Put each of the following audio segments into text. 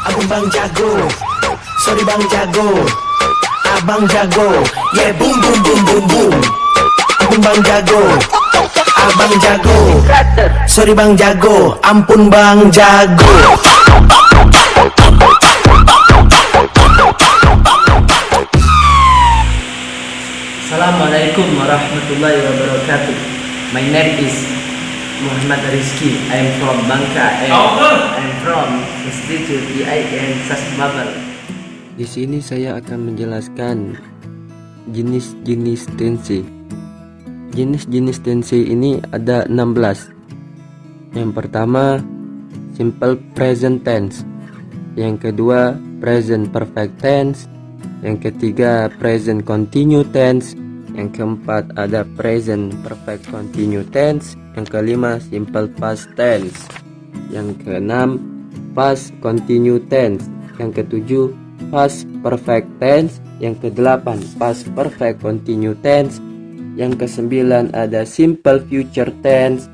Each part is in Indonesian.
Abang bang jago, sorry bang jago, abang jago, yeah boom boom boom boom boom. Abang bang jago, abang jago, sorry bang jago, ampun bang jago. Assalamualaikum warahmatullahi wabarakatuh. My name is Muhammad Rizky. I am from Bangka and I am from Institute IAIN Sasmabal. Di sini saya akan menjelaskan jenis-jenis tense. Jenis-jenis tense ini ada 16. Yang pertama, simple present tense. Yang kedua, present perfect tense. Yang ketiga, present continuous tense. Yang keempat ada present perfect continuous tense. Yang kelima, simple past tense. Yang keenam, past continuous tense. Yang ketujuh, past perfect tense. Yang kedelapan, past perfect continuous tense. Yang kesembilan ada simple future tense,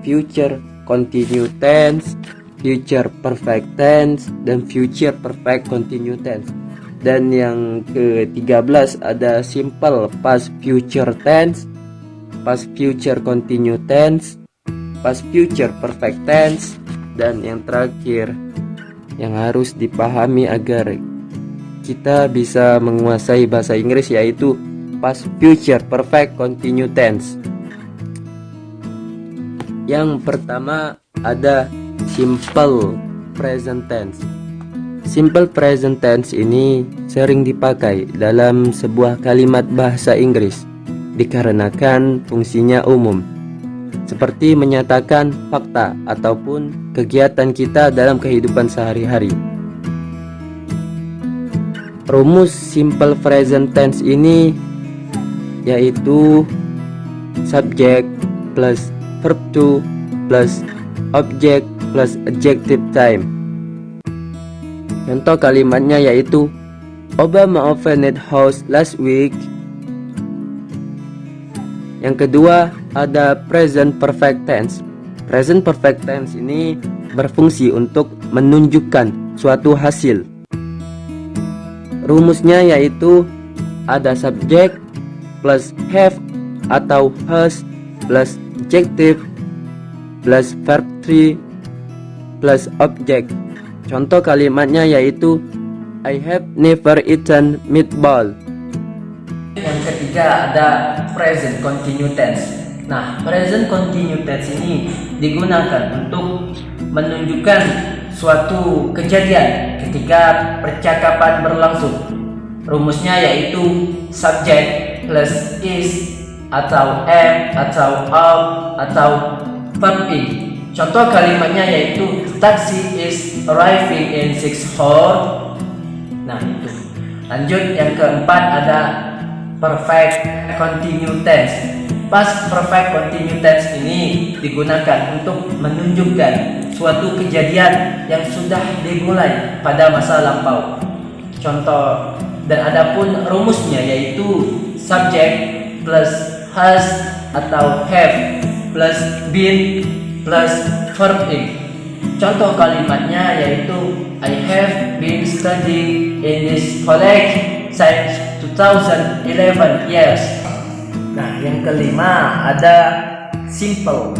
future continuous tense, future perfect tense, dan future perfect continuous tense. Dan yang ke-13 ada simple past future tense, past future continuous tense, past future perfect tense, dan yang terakhir yang harus dipahami agar kita bisa menguasai bahasa Inggris yaitu past future perfect continuous tense. Yang pertama ada simple present tense. Simple present tense ini sering dipakai dalam sebuah kalimat bahasa Inggris dikarenakan fungsinya umum, seperti menyatakan fakta ataupun kegiatan kita dalam kehidupan sehari-hari. Rumus simple present tense ini yaitu subject plus verb to plus object plus adjective time. Contoh kalimatnya yaitu Obama opened house last week. Yang kedua ada present perfect tense. Present perfect tense ini berfungsi untuk menunjukkan suatu hasil. Rumusnya yaitu ada subject plus have atau has plus adjective plus verb 3 plus object. Contoh kalimatnya yaitu I have never eaten meatball. Yang ketiga ada present continuous tense. Nah, present continuous tense ini digunakan untuk menunjukkan suatu kejadian ketika percakapan berlangsung. Rumusnya yaitu subject plus is atau am atau of atau verb in. Contoh kalimatnya yaitu taxi is arriving in 6 hours. Nah itu. Lanjut yang keempat ada perfect continuous tense. Past perfect continuous tense ini digunakan untuk menunjukkan suatu kejadian yang sudah dimulai pada masa lampau. Contoh dan adapun rumusnya yaitu subject plus has atau have plus been plus verb in. Contoh kalimatnya yaitu I have been studying in this college since 2011 years. Nah, yang kelima ada simple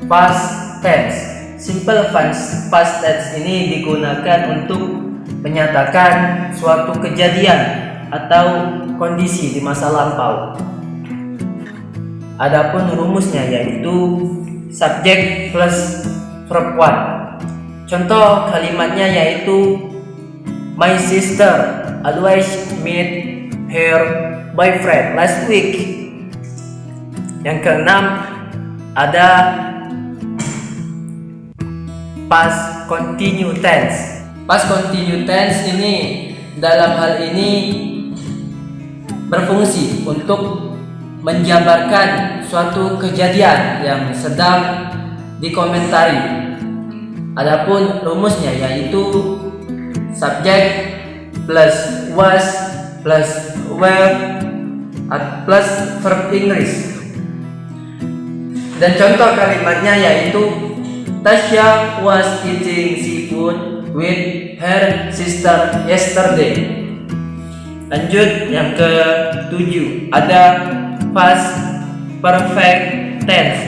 past tense. Simple past tense ini digunakan untuk menyatakan suatu kejadian atau kondisi di masa lampau. Adapun rumusnya yaitu subject plus verb 1. Contoh kalimatnya yaitu my sister always meet her boyfriend last week. Yang keenam ada past continuous tense. Past continuous tense ini dalam hal ini berfungsi untuk menjabarkan suatu kejadian yang sedang dikomentari. Adapun rumusnya yaitu subject plus was plus were plus verb English. Dan contoh kalimatnya yaitu Tasya was eating seafood with her sister yesterday. Lanjut yang ke-7, ada past perfect tense.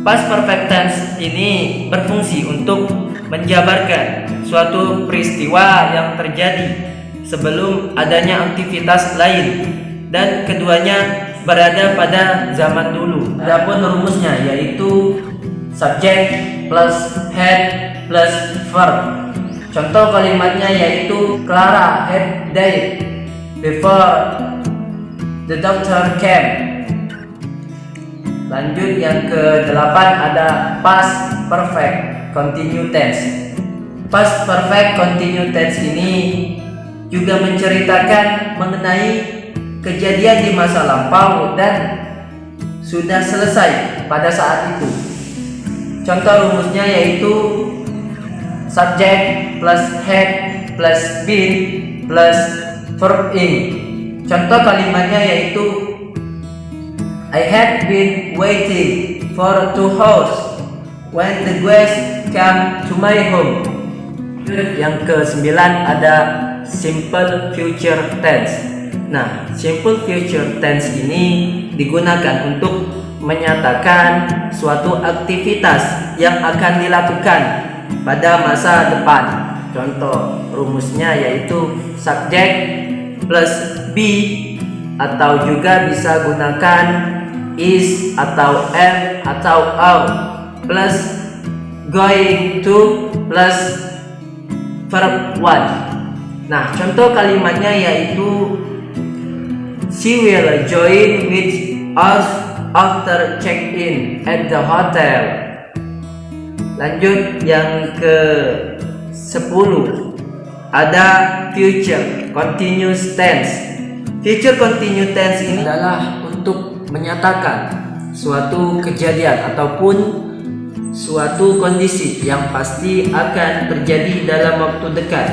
Past perfect tense ini berfungsi untuk menjabarkan suatu peristiwa yang terjadi sebelum adanya aktivitas lain dan keduanya berada pada zaman dulu. Adapun rumusnya yaitu subject plus had plus verb. Contoh kalimatnya yaitu Clara had died before the doctor came. Lanjut yang ke-8 ada past perfect continue tense. Past perfect continue tense ini juga menceritakan mengenai kejadian di masa lampau dan sudah selesai pada saat itu. Contoh rumusnya yaitu subject plus had plus been plus verb in. Contoh kalimatnya yaitu I had been waiting for 2 hours when the guests came to my home. Yang ke-9 ada simple future tense. Nah, simple future tense ini digunakan untuk menyatakan suatu aktivitas yang akan dilakukan pada masa depan. Contoh rumusnya yaitu subject plus be, atau juga bisa gunakan is atau am atau are plus going to plus verb 1. Nah, contoh kalimatnya yaitu she will join with us after check-in at the hotel. Lanjut yang ke-10 ada future continuous tense. Future continuous tense ini adalah untuk menyatakan suatu kejadian ataupun suatu kondisi yang pasti akan terjadi dalam waktu dekat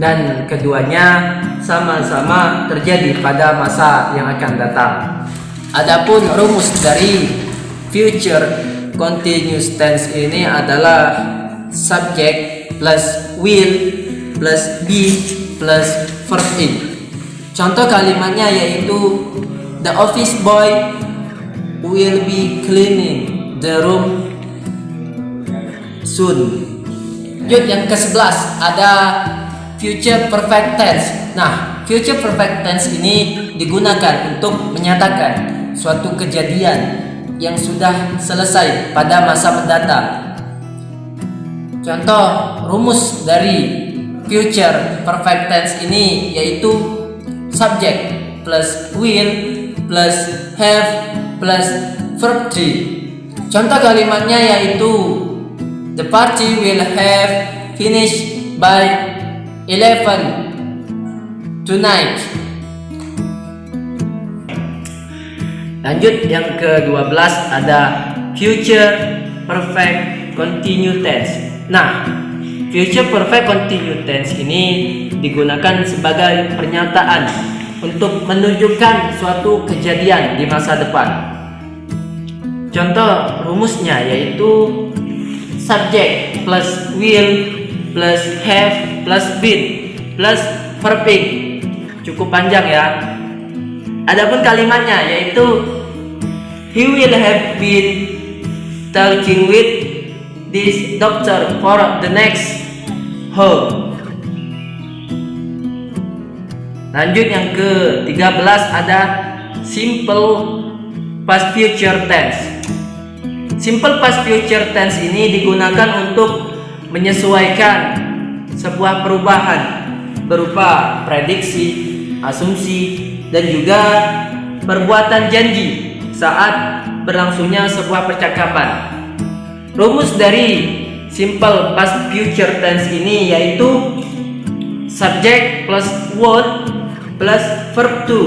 dan keduanya sama-sama terjadi pada masa yang akan datang. Adapun rumus dari future continuous tense ini adalah subject plus will plus be plus verb in. Contoh kalimatnya yaitu the office boy will be cleaning the room soon. Lanjut yang ke-11 ada future perfect tense. Nah, future perfect tense ini digunakan untuk menyatakan suatu kejadian yang sudah selesai pada masa mendatang. Contoh rumus dari future perfect tense ini yaitu subject plus will plus have plus verb 3. Contoh kalimatnya yaitu the party will have finished by 11 tonight. Lanjut yang ke-12 ada future perfect continue tense. Nah, future perfect continue tense ini digunakan sebagai pernyataan untuk menunjukkan suatu kejadian di masa depan. Contoh rumusnya yaitu subject plus will plus have plus been plus verb in. Cukup panjang ya. Adapun kalimatnya yaitu he will have been talking with this doctor for the next hour. Lanjut yang ke-13 ada simple past future tense. Simple past future tense ini digunakan untuk menyesuaikan sebuah perubahan berupa prediksi, asumsi, dan juga perbuatan janji saat berlangsungnya sebuah percakapan. Rumus dari simple past future tense ini yaitu subject plus would plus verb to.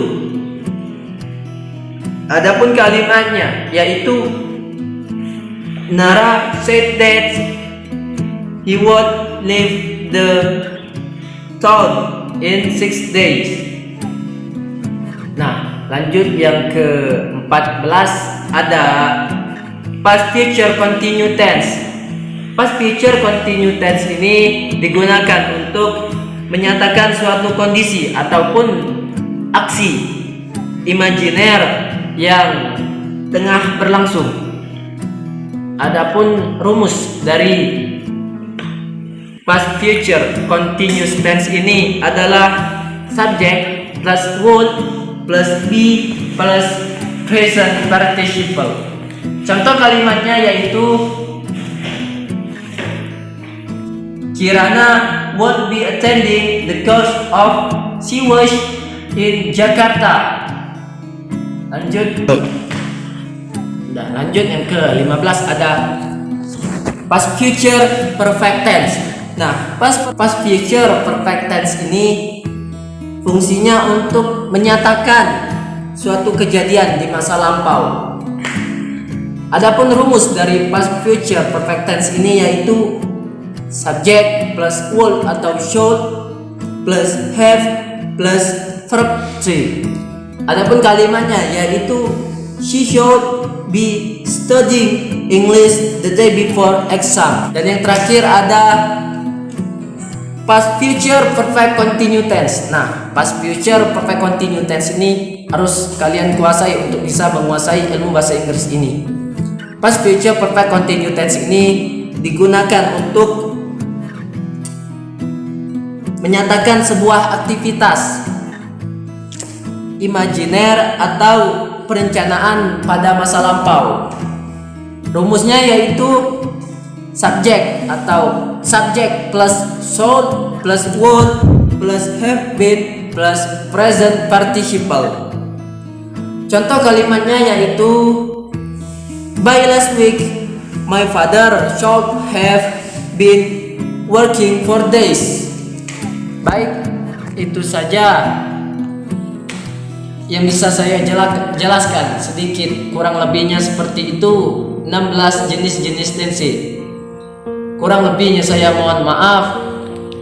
Adapun kalimatnya yaitu Nara said that he would leave the town in 6 days. Nah, lanjut yang ke-14 ada past future continue tense. Past future continue tense ini digunakan untuk menyatakan suatu kondisi ataupun aksi imajiner yang tengah berlangsung. Adapun rumus dari past future continuous tense ini adalah subject plus would plus be plus present participle. Contoh kalimatnya yaitu Kirana would be attending the course of Siwash in Jakarta. Lanjut. Udah, lanjut yang ke-15 ada past future perfect tense. Nah, past future perfect tense ini fungsinya untuk menyatakan suatu kejadian di masa lampau. Adapun rumus dari past future perfect tense ini yaitu subject plus would atau should plus have plus verb 3. Adapun kalimatnya yaitu she should be studying English the day before exam. Dan yang terakhir ada past future perfect continue tense. Nah, past future perfect continue tense ini harus kalian kuasai untuk bisa menguasai ilmu bahasa Inggris ini. Past future perfect continue tense ini digunakan untuk menyatakan sebuah aktivitas imajiner atau perencanaan pada masa lampau. Rumusnya yaitu subject atau subject plus should plus would plus have been plus present participle. Contoh kalimatnya yaitu by last week my father should have been working for days. Baik, itu saja yang bisa saya jelaskan sedikit, kurang lebihnya seperti itu. 16 jenis-jenis tensi. Kurang lebihnya saya mohon maaf.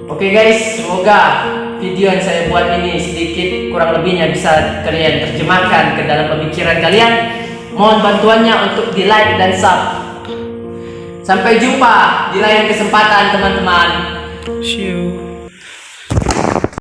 Oke guys, semoga video yang saya buat ini sedikit kurang lebihnya bisa kalian terjemahkan ke dalam pemikiran kalian. Mohon bantuannya untuk di like dan sub. Sampai jumpa di lain kesempatan teman-teman. See you.